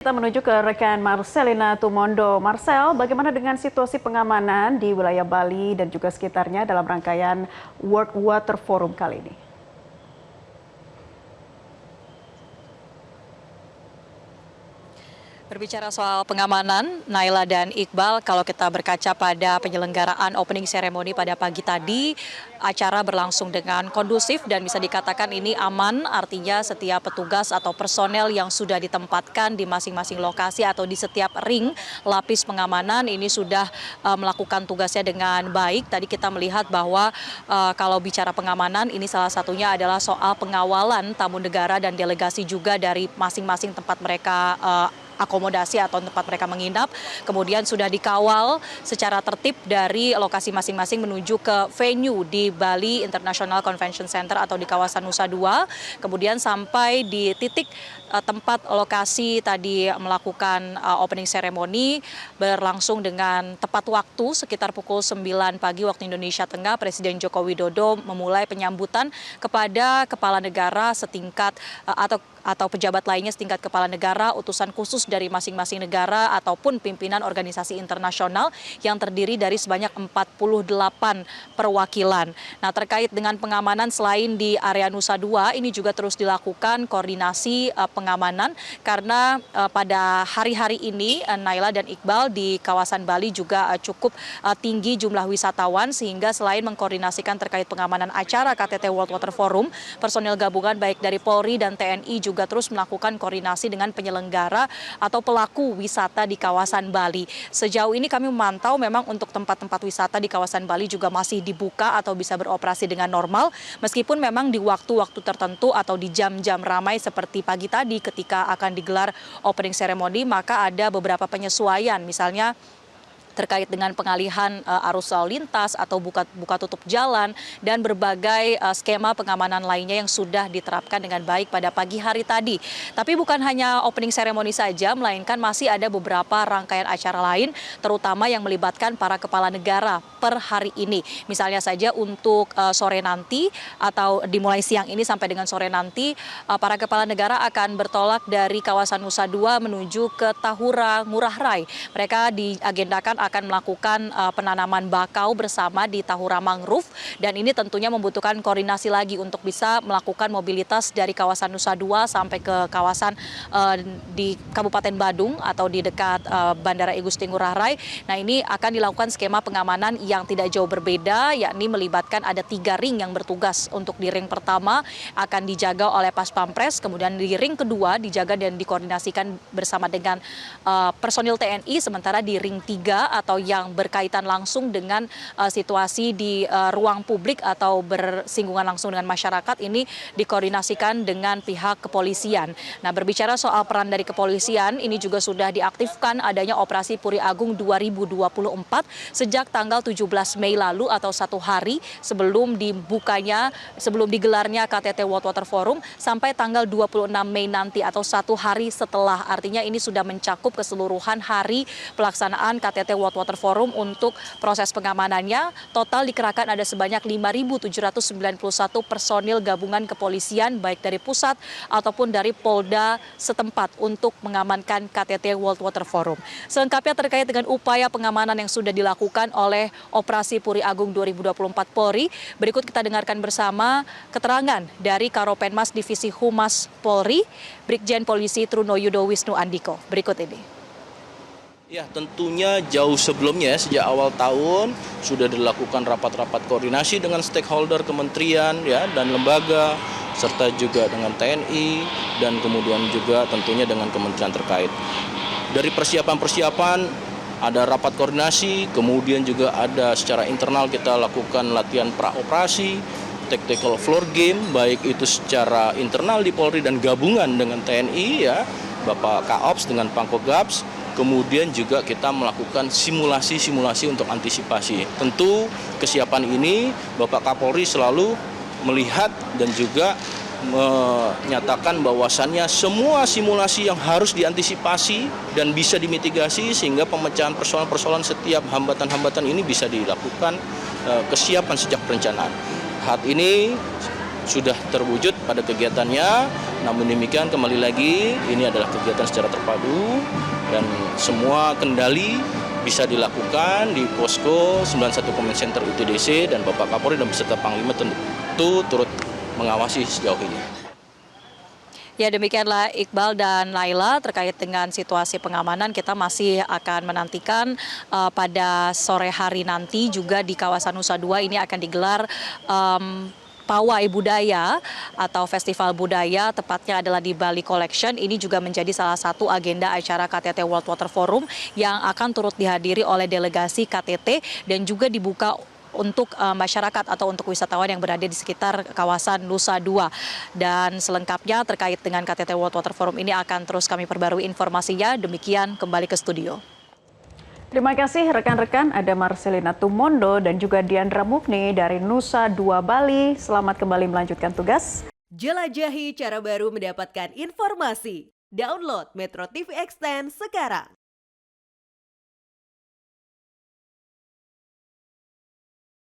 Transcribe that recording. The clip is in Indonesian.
Kita menuju ke rekan Marcelina Tumondo. Marcel, bagaimana dengan situasi pengamanan di wilayah Bali dan juga sekitarnya dalam rangkaian World Water Forum kali ini? Berbicara soal pengamanan, Naila dan Iqbal, kalau kita berkaca pada penyelenggaraan opening ceremony pada pagi tadi, acara berlangsung dengan kondusif dan bisa dikatakan ini aman, artinya setiap petugas atau personel yang sudah ditempatkan di masing-masing lokasi atau di setiap ring lapis pengamanan ini sudah melakukan tugasnya dengan baik. Tadi kita melihat bahwa kalau bicara pengamanan, ini salah satunya adalah soal pengawalan tamu negara dan delegasi juga dari masing-masing tempat mereka akomodasi atau tempat mereka menginap, kemudian sudah dikawal secara tertib dari lokasi masing-masing menuju ke venue di Bali International Convention Center atau di kawasan Nusa Dua, kemudian sampai di titik tempat lokasi tadi melakukan opening ceremony berlangsung dengan tepat waktu sekitar pukul 9 pagi waktu Indonesia Tengah. Presiden Joko Widodo memulai penyambutan kepada kepala negara setingkat atau pejabat lainnya setingkat kepala negara, utusan khusus dari masing-masing negara ataupun pimpinan organisasi internasional yang terdiri dari sebanyak 48 perwakilan. Nah, terkait dengan pengamanan selain di area Nusa Dua, ini juga terus dilakukan koordinasi pengamanan karena pada hari-hari ini Naila dan Iqbal di kawasan Bali juga cukup tinggi jumlah wisatawan, sehingga selain mengkoordinasikan terkait pengamanan acara KTT World Water Forum, personel gabungan baik dari Polri dan TNI juga terus melakukan koordinasi dengan penyelenggara atau pelaku wisata di kawasan Bali. Sejauh ini kami memantau memang untuk tempat-tempat wisata di kawasan Bali juga masih dibuka atau bisa beroperasi dengan normal, meskipun memang di waktu-waktu tertentu atau di jam-jam ramai seperti pagi tadi ketika akan digelar opening ceremony, maka ada beberapa penyesuaian, misalnya terkait dengan pengalihan arus lalu lintas atau buka tutup jalan dan berbagai skema pengamanan lainnya yang sudah diterapkan dengan baik pada pagi hari tadi. Tapi bukan hanya opening ceremony saja, melainkan masih ada beberapa rangkaian acara lain, terutama yang melibatkan para kepala negara per hari ini. Misalnya saja untuk sore nanti atau dimulai siang ini sampai dengan sore nanti, para kepala negara akan bertolak dari kawasan Nusa Dua menuju ke Tahura Ngurah Rai. Mereka diagendakan akan melakukan penanaman bakau bersama di Tahura Mangrove, dan ini tentunya membutuhkan koordinasi lagi untuk bisa melakukan mobilitas dari kawasan Nusa Dua sampai ke kawasan di Kabupaten Badung atau di dekat Bandara I Gusti Ngurah Rai. Nah, ini akan dilakukan skema pengamanan yang tidak jauh berbeda, yakni melibatkan ada 3 ring yang bertugas. Untuk di ring pertama akan dijaga oleh Pas Pampres, kemudian di ring kedua dijaga dan dikoordinasikan bersama dengan personil TNI, sementara di ring 3 atau yang berkaitan langsung dengan situasi di ruang publik atau bersinggungan langsung dengan masyarakat ini dikoordinasikan dengan pihak kepolisian. Nah, berbicara soal peran dari kepolisian, ini juga sudah diaktifkan adanya operasi Puri Agung 2024 sejak tanggal 17 Mei lalu atau 1 hari sebelum digelarnya KTT World Water Forum sampai tanggal 26 Mei nanti atau 1 hari setelah. Artinya ini sudah mencakup keseluruhan hari pelaksanaan KTT World Water Forum. Untuk proses pengamanannya total dikerahkan ada sebanyak 5.791 personil gabungan kepolisian baik dari pusat ataupun dari Polda setempat untuk mengamankan KTT World Water Forum. Selengkapnya terkait dengan upaya pengamanan yang sudah dilakukan oleh Operasi Puri Agung 2024 Polri, berikut kita dengarkan bersama keterangan dari Karopenmas Divisi Humas Polri, Brigjen Polisi Trunoyudo Wisnu Andiko. Berikut ini. Ya, tentunya jauh sebelumnya, sejak awal tahun sudah dilakukan rapat-rapat koordinasi dengan stakeholder kementerian ya dan lembaga, serta juga dengan TNI dan kemudian juga tentunya dengan kementerian terkait. Dari persiapan ada rapat koordinasi, kemudian juga ada secara internal kita lakukan latihan pra-operasi, tactical floor game, baik itu secara internal di Polri dan gabungan dengan TNI ya, Bapak Kaops dengan Pangkogabs. Kemudian juga kita melakukan simulasi untuk antisipasi. Tentu kesiapan ini Bapak Kapolri selalu melihat dan juga menyatakan bahwasannya semua simulasi yang harus diantisipasi dan bisa dimitigasi sehingga pemecahan persoalan-persoalan setiap hambatan-hambatan ini bisa dilakukan kesiapan sejak perencanaan. Saat ini sudah terwujud pada kegiatannya Namun demikian kembali lagi ini adalah kegiatan secara terpadu dan semua kendali bisa dilakukan di posko 91 Command Center UTDC dan Bapak Kapolri dan beserta Panglima tentu turut mengawasi sejauh ini. Ya, demikianlah Iqbal dan Naila terkait dengan situasi pengamanan. Kita masih akan menantikan pada sore hari nanti juga di kawasan Nusa Dua ini akan digelar Pawai Budaya atau Festival Budaya, tepatnya adalah di Bali Collection. Ini juga menjadi salah satu agenda acara KTT World Water Forum yang akan turut dihadiri oleh delegasi KTT dan juga dibuka untuk masyarakat atau untuk wisatawan yang berada di sekitar kawasan Nusa Dua. Dan selengkapnya terkait dengan KTT World Water Forum ini akan terus kami perbarui informasinya. Demikian, kembali ke studio. Terima kasih rekan-rekan, ada Marcelina Tumondo dan juga Diandra Mukni dari Nusa Dua Bali. Selamat kembali melanjutkan tugas. Jelajahi cara baru mendapatkan informasi. Download Metro TV Extend sekarang.